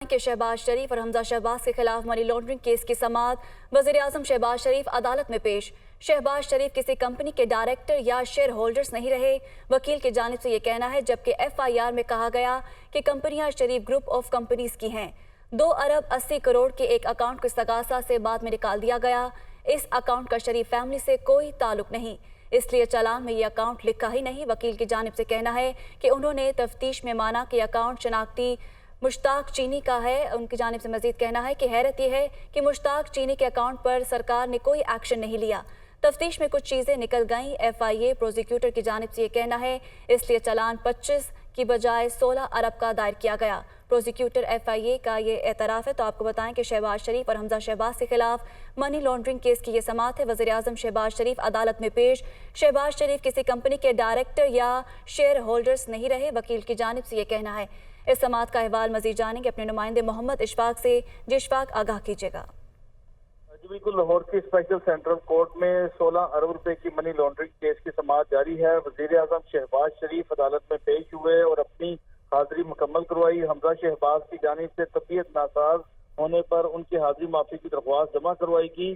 کہ شہباز شریف اور حمزہ شہباز کے خلاف منی لانڈرنگ کیس کی سماعت وزیراعظم شہباز شریف عدالت میں پیش۔ شہباز شریف کسی کمپنی کے ڈائریکٹر یا شیئر ہولڈرز نہیں رہے، وکیل کی جانب سے یہ کہنا ہے، جبکہ ایف آئی آر میں کہا گیا کہ کمپنیاں شریف گروپ آف کمپنیز کی ہیں۔ 2 ارب 80 کروڑ کے ایک اکاؤنٹ کو استغاثہ سے بعد میں نکال دیا گیا۔ اس اکاؤنٹ کا شریف فیملی سے کوئی تعلق نہیں، اس لیے چالان میں یہ اکاؤنٹ لکھا ہی نہیں۔ وکیل کی جانب سے کہنا ہے کہ انہوں نے تفتیش میں مانا کہ اکاؤنٹ شناختی مشتاق چینی کا ہے۔ ان کی جانب سے مزید کہنا ہے کہ حیرت یہ ہے کہ مشتاق چینی کے اکاؤنٹ پر سرکار نے کوئی ایکشن نہیں لیا۔ تفتیش میں کچھ چیزیں نکل گئیں۔ ایف آئی اے پروزیکیوٹر کی جانب سے یہ کہنا ہے، اس لیے چالان 25 کی بجائے 16 ارب کا دائر کیا گیا۔ پروزیکیوٹر ایف آئی اے کا یہ اعتراف ہے۔ تو آپ کو بتائیں کہ شہباز شریف اور حمزہ شہباز کے خلاف منی لانڈرنگ کیس کی یہ سماعت ہے۔ وزیراعظم شہباز شریف عدالت میں پیش۔ شہباز شریف کسی کمپنی کے ڈائریکٹر یا شیئر ہولڈرز نہیں رہے، وکیل کی جانب سے یہ کہنا ہے۔ اس سماعت کا احوال مزید جانیں گے اپنے نمائندے محمد اشفاق سے۔ جی اشفاق، آگاہ کیجیے گا۔ جی بالکل، لاہور کی اسپیشل سینٹرل کورٹ میں 16 ارب روپے کی منی لانڈرنگ کیس کی سماعت جاری ہے۔ وزیر اعظم شہباز شریف عدالت میں پیش ہوئے اور اپنی حاضری مکمل کروائی۔ حمزہ شہباز کی جانب سے طبیعت ناساز ہونے پر ان کی حاضری معافی کی درخواست جمع کروائی گئی۔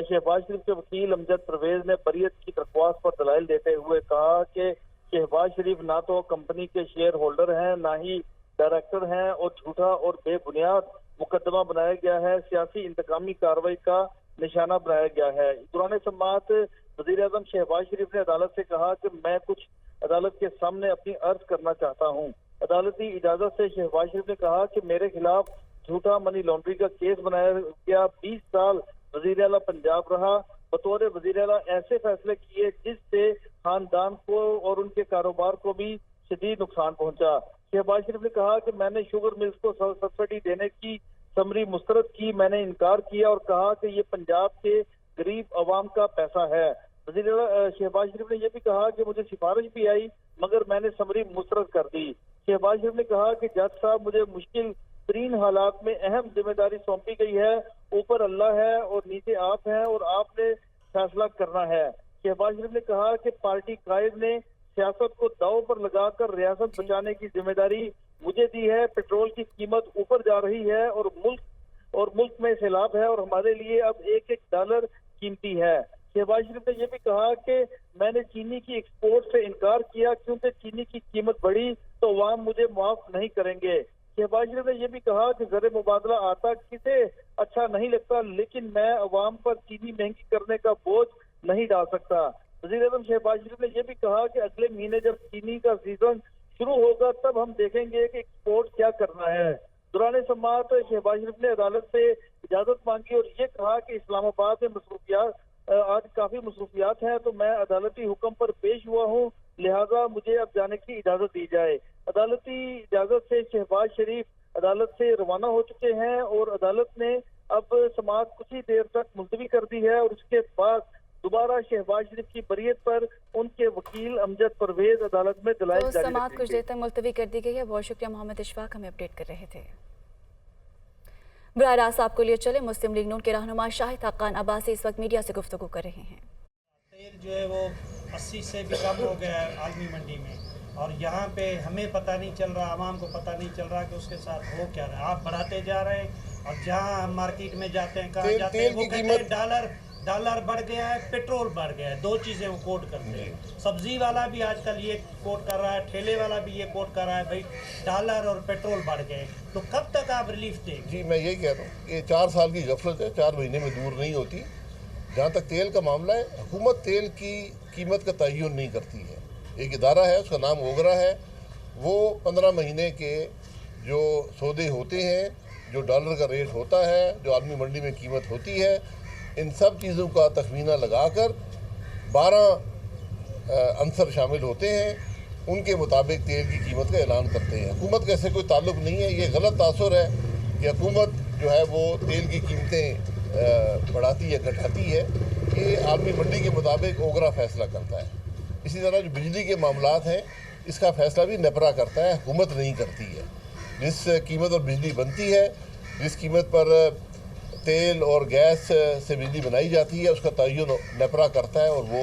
شہباز شریف کے وکیل امجد پرویز نے بریت کی درخواست پر دلائل دیتے ہوئے کہا کہ شہباز شریف نہ تو کمپنی کے شیئر ہولڈر ہیں، نہ ہی ڈائریکٹر ہیں، اور جھوٹا اور بے بنیاد مقدمہ بنایا گیا ہے، سیاسی انتقامی کارروائی کا نشانہ بنایا گیا ہے۔ دوران سماعت وزیر اعظم شہباز شریف نے عدالت سے کہا کہ میں کچھ عدالت کے سامنے اپنی عرض کرنا چاہتا ہوں۔ عدالتی اجازت سے شہباز شریف نے کہا کہ میرے خلاف جھوٹا منی لانڈرنگ کا کیس بنایا گیا۔ 20 سال وزیر اعلیٰ پنجاب رہا، بطور وزیر اعلیٰ ایسے فیصلے کیے جس سے خاندان کو اور ان کے کاروبار کو بھی شدید نقصان پہنچا۔ شہباز شریف نے کہا کہ میں نے شوگر ملز کو سبسڈی دینے کی سمری مسترد کی، میں نے انکار کیا اور کہا کہ یہ پنجاب کے غریب عوام کا پیسہ ہے۔ وزیر اعلیٰ شہباز شریف نے یہ بھی کہا کہ مجھے سفارش بھی آئی مگر میں نے سمری مسترد کر دی۔ شہباز شریف نے کہا کہ جج صاحب مجھے مشکل ترین حالات میں اہم ذمہ داری سونپی گئی ہے، اوپر اللہ ہے اور نیچے آپ ہیں اور آپ نے فیصلہ کرنا ہے۔ شہباز شریف نے کہا کہ پارٹی قائد نے سیاست کو داؤ پر لگا کر ریاست بچانے کی ذمہ داری مجھے دی ہے۔ پیٹرول کی قیمت اوپر جا رہی ہے اور ملک میں سیلاب ہے اور ہمارے لیے اب ایک ڈالر قیمتی ہے۔ شہباز شریف نے یہ بھی کہا کہ میں نے چینی کی ایکسپورٹ سے انکار کیا کیونکہ چینی کی قیمت بڑھی تو عوام مجھے معاف نہیں کریں گے۔ شہباز شریف نے یہ بھی کہا کہ زر مبادلہ آتا کسے اچھا نہیں لگتا، لیکن میں عوام پر چینی مہنگی کرنے کا بوجھ نہیں ڈال سکتا۔ وزیر اعظم شہباز شریف نے یہ بھی کہا کہ اگلے مہینے جب چینی کا سیزن شروع ہوگا تب ہم دیکھیں گے کہ ایکسپورٹ کیا کرنا ہے۔ دوران سماعت شہباز شریف نے عدالت سے اجازت مانگی اور یہ کہا کہ اسلام آباد میں آج کافی مصروفیات ہیں تو میں عدالتی حکم پر پیش ہوا ہوں، لہذا مجھے اب جانے کی اجازت دی جائے۔ عدالتی اجازت سے شہباز شریف عدالت سے روانہ ہو چکے ہیں اور عدالت نے اب سماعت کچھ ہی دیر تک ملتوی کر دی ہے اور اس کے بعد دوبارہ شہباز شریف کی بریت پر ان کے وکیل امجد پرویز عدالت میں دلائل جاری رکھیں گے۔ سماعت کچھ دیر تک ملتوی کر دی گئی ہے۔ بہت شکریہ محمد اشفاق، ہمیں اپڈیٹ کر رہے تھے۔ براہ راست آپ کو لیے چلے، مسلم لیگ نون کے رہنما شاہد حقان عباسی اس وقت میڈیا سے گفتگو کر رہے ہیں۔ تیل جو ہے وہ 80 سے بھی کم ہو گیا ہے عالمی منڈی میں، اور یہاں پہ ہمیں پتہ نہیں چل رہا، عوام کو پتہ نہیں چل رہا کہ اس کے ساتھ ہو کیا رہا ہے۔ آپ بڑھاتے جا رہے ہیں اور جہاں ہم مارکیٹ میں جاتے ہیں کہاں جاتے ہیں وہ کہتے ہیں ڈالر بڑھ گیا ہے، پیٹرول بڑھ گیا ہے، 2 چیزیں وہ کوٹ کرتے ہیں۔ سبزی والا بھی آج کل یہ کوٹ کر رہا ہے، ٹھیلے والا بھی یہ کوٹ کر رہا ہے، بھائی ڈالر اور پیٹرول بڑھ گئے، تو کب تک آپ ریلیف دیں گے؟ جی میں یہی کہہ رہا ہوں کہ 4 سال کی غفلت ہے، 4 مہینے میں دور نہیں ہوتی۔ جہاں تک تیل کا معاملہ ہے، حکومت تیل کی قیمت کا تعین نہیں کرتی ہے۔ ایک ادارہ ہے، اس کا نام اوگرا ہے، وہ 15 مہینے کے جو سودے ہوتے ہیں، جو ڈالر کا ریٹ ہوتا ہے، جو عالمی منڈی میں قیمت ہوتی ہے، ان سب چیزوں کا تخمینہ لگا کر 12 عنصر شامل ہوتے ہیں، ان کے مطابق تیل کی قیمت کا اعلان کرتے ہیں۔ حکومت کا ایسے کوئی تعلق نہیں ہے۔ یہ غلط تاثر ہے کہ حکومت جو ہے وہ تیل کی قیمتیں بڑھاتی یا گھٹاتی ہے۔ یہ عالمی منڈی کے مطابق اوگرا فیصلہ کرتا ہے۔ اسی طرح جو بجلی کے معاملات ہیں، اس کا فیصلہ بھی نیپرا کرتا ہے، حکومت نہیں کرتی ہے۔ جس قیمت پر بجلی بنتی ہے، جس قیمت پر تیل اور گیس سے بجلی بنائی جاتی ہے، اس کا تعین نیپرا کرتا ہے اور وہ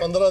15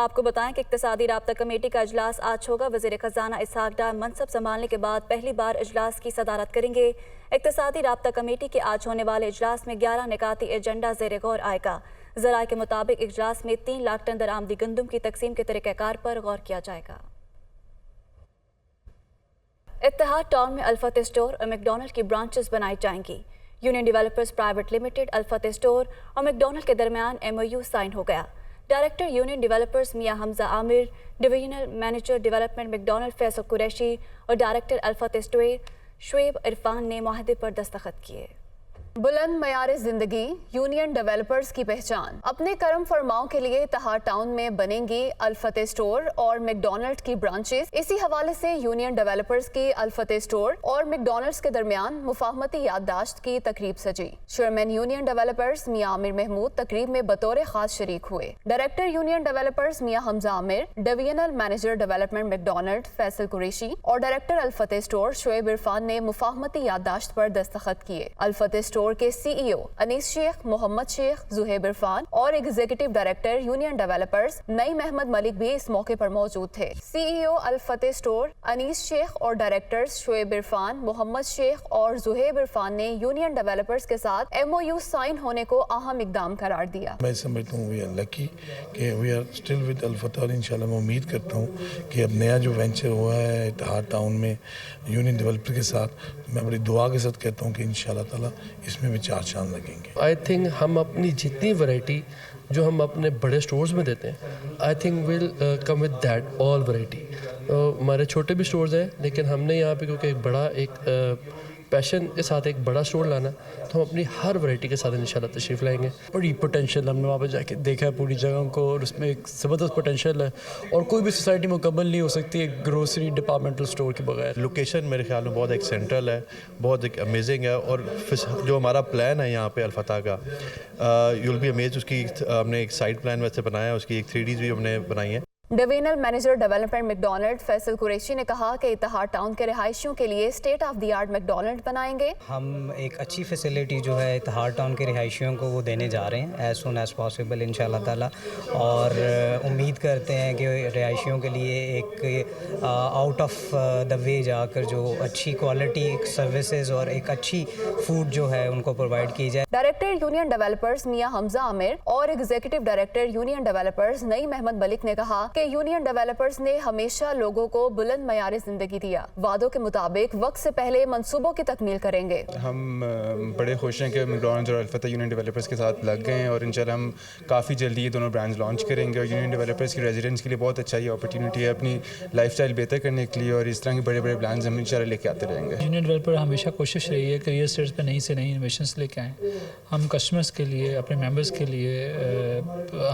آپ کو بتائیں کہ اقتصادی رابطہ کمیٹی کا اجلاس آج ہوگا۔ وزیر خزانہ اسحاق ڈار منصب سنبھالنے کے بعد پہلی بار اجلاس کی صدارت کریں گے۔ اقتصادی رابطہ کمیٹی کے آج ہونے والے اجلاس میں 11 نکاتی ایجنڈا زیر غور آئے گا۔ ذرائع کے مطابق اجلاس میں 3 لاکھ ٹن درآمدی گندم کی تقسیم کے طریقہ کار پر غور کیا جائے گا۔ اتحاد ٹاؤن میں الفت اسٹور اور میک ڈونلڈ کی برانچز بنائی جائیں گی۔ یونین ڈیولپرز پرائیویٹ لمیٹڈ الفت اسٹور اور میک ڈونلڈ کے درمیان MOU سائن ہو گیا۔ Director union developers Mian Hamza Aamir, divisional manager development McDonald Faisal Qureshi اور ڈائریکٹر الفت اسٹور شعیب عرفان نے معاہدے پر دستخط کیے۔ بلند معیار زندگی یونین ڈیولپرز کی پہچان۔ اپنے کرم فرماؤں کے لیے اتحاد ٹاؤن میں بنیں گی الفت اسٹور اور میک ڈونلڈ کی برانچز۔ اسی حوالے سے یونین ڈیولپرز کی الفت اسٹور اور میک ڈونلڈز کے درمیان مفاہمتی یادداشت کی تقریب سجی۔ چیئرمین یونین ڈیولپرز میاں عامر محمود تقریب میں بطور خاص شریک ہوئے۔ Director union developers Mian Hamza Aamir, divisional manager development McDonald Faisal Qureshi اور ڈائریکٹر الفت اسٹور شعیب عرفان نے مفاہمتی یادداشت پر دستخط کیے۔ الفت اسٹور کے CEO انیس شیخ، محمد شیخ، زہیب عرفان اور ایگزیکٹو ڈائریکٹر یونین ڈیولپرز نعیم احمد ملک بھی اس موقع پر موجود تھے۔ CEO الفتح اسٹور انیس شیخ اور ڈائریکٹرز شعیب عرفان، محمد شیخ اور زہیب عرفان نے یونین ڈیولپرز کے ساتھ MOU سائن ہونے کو اہم اقدام قرار دیا۔ میں سمجھتا ہوں وی آر لکی کہ وی آر اسٹل ود الفتح، اور انشاءاللہ میں امید کرتا ہوں کہ اب نیا جو وینچر ہوا ہے اتحاد ٹاؤن میں یونین ڈیولپر کے ساتھ، میں بڑی دعا کے ساتھ کہتا ہوں کہ انشاءاللہ تعالیٰ اس میں بھی 4 چاند لگیں گے۔ آئی تھنک ہم اپنی جتنی ورائٹی جو ہم اپنے بڑے سٹورز میں دیتے ہیں، I think we'll come with that all variety. ہمارے چھوٹے بھی سٹورز ہیں، لیکن ہم نے یہاں پہ کیونکہ ایک بڑا ایک پیشن کے ساتھ ایک بڑا سٹور لانا، تو ہم اپنی ہر ورائٹی کے ساتھ انشاءاللہ تشریف لائیں گے۔ بڑی پوٹینشیل ہم نے وہاں پہ جا کے دیکھا ہے پوری جگہ کو، اور اس میں ایک زبردست پوٹینشیل ہے، اور کوئی بھی سوسائٹی مکمل نہیں ہو سکتی ایک گروسری ڈپارٹمنٹل سٹور کے بغیر۔ لوکیشن میرے خیال میں بہت ایک سینٹرل ہے، بہت ایک امیزنگ ہے، اور جو ہمارا پلان ہے یہاں پہ الفتح کا، یو ول بی امیزڈ۔ اس کی ہم نے ایک سائٹ پلان ویسے بنایا ہے، اس کی ایک 3Ds بھی ہم نے بنائی ہیں۔ Divisional manager development McDonald Faisal Qureshi نے کہا کہ اتحاد ٹاؤن کے رہائشیوں کے لیے state of the art make Donald بنائیں گے۔ ہم ایک اچھی فیسلٹی جو ہے اتحاد ٹاؤن کے رہائشیوں کو وہ دینے جا رہے ہیں ایز سون ایز پاسبل انشاءاللہ تعالیٰ، اور امید کرتے ہیں کہ رہائشیوں کے لیے ایک آؤٹ آف دا وے جا کر جو اچھی کوالٹی سروسز اور ایک اچھی فوڈ جو ہے ان کو پرووائڈ کی جائے۔ Director union developers Mian Hamza عامر اور ایگزیکٹو ڈائریکٹر یونین ڈیولپرز نعیم احمد ملک نے کہا کہ یونین ڈیولپرز نے ہمیشہ لوگوں کو بلند معیار زندگی دیا، وعدوں کے مطابق وقت سے پہلے منصوبوں کی تکمیل کریں گے۔ ہم بڑے خوش ہیں کہ میک ڈونلڈز اور الفتح یونین ڈیولپرز کے ساتھ لگ گئے ہیں، اور انشاءاللہ ہم کافی جلدی یہ دونوں برانڈز لانچ کریں گے، اور یونین ڈیولپرز کی ریزیڈنٹس کے لیے بہت اچھا یہ اپرچونیٹی ہے اپنی لائف اسٹائل بہتر کرنے کے لیے، اور اس طرح کے بڑے بڑے پلانز ہم انشاءاللہ لے کے آتے رہیں گے۔ یونین ڈیولپر ہمیشہ کوشش رہی ہے کہ ریئل اسٹیٹ پہ نئی سے نئی انویشنس لے کے آئیں۔ ہم کسٹمرز کے لیے، اپنے ممبرز کے لیے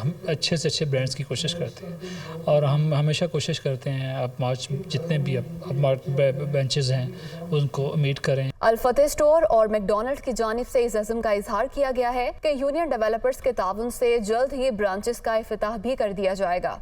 ہم اچھے سے اچھے برانڈز کی کوشش کرتے ہیں، اور ہم ہمیشہ کوشش کرتے ہیں اب مارچ جتنے بھی اب بینچز ہیں ان کو میٹ کریں۔ الفتح اسٹور اور میک ڈونلڈ کی جانب سے اس عزم کا اظہار کیا گیا ہے کہ یونین ڈیولپرز کے تعاون سے جلد ہی برانچز کا افتتاح بھی کر دیا جائے گا۔